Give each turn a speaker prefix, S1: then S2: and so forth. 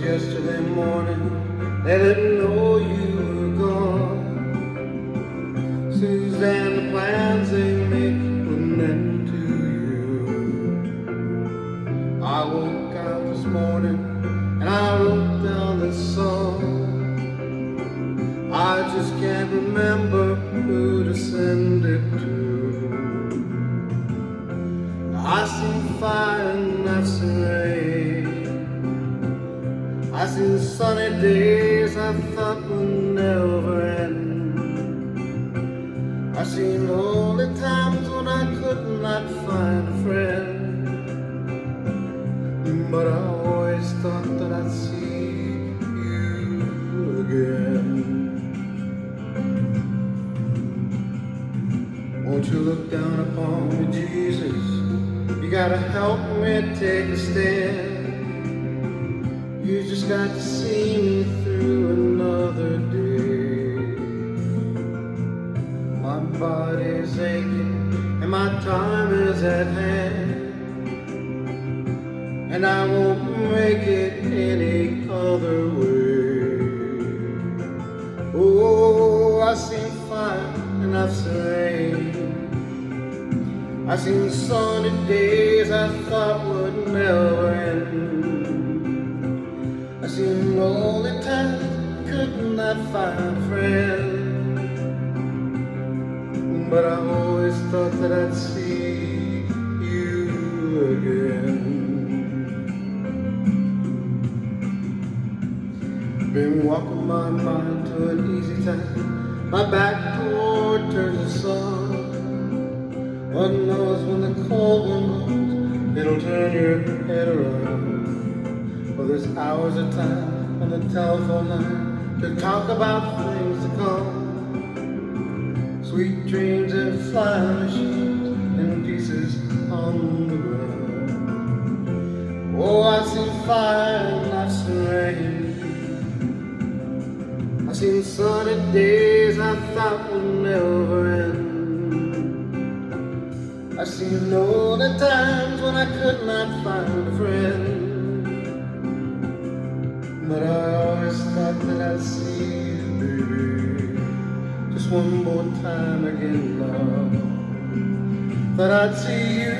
S1: yesterday morning, they didn't know you were gone. Suzanne, the plans they make were meant to you. I woke up this morning and I wrote down this song. I just can't remember who to send it to. I see fire and I've seen rain. I seen sunny days I thought would never end. I seen lonely times when I could not find a friend. But I always thought that I'd see you again. Won't you look down upon me, Jesus? You gotta help me take a stand. You just got to see me through another day. My body's aching and my time is at hand, and I won't make it any other way. Oh, I see fire and I've seen rain. I seen sunny days I thought would never end. I seen lonely times could not find a friend. But I always thought that I'd see you again. Been walking my mind to an easy time. My back toward turns the sun. One knows when the cold wind blows, it'll turn your head around. Well, there's hours of time on the telephone line to talk about things to come. Sweet dreams and flying machines and pieces on the ground. Oh, I see fire and I've seen rain. I've seen sunny days I thought would never end. I've seen lonely times when I could not find a friend. But I always thought that I'd see you, baby, just one more time again, love. That I'd see you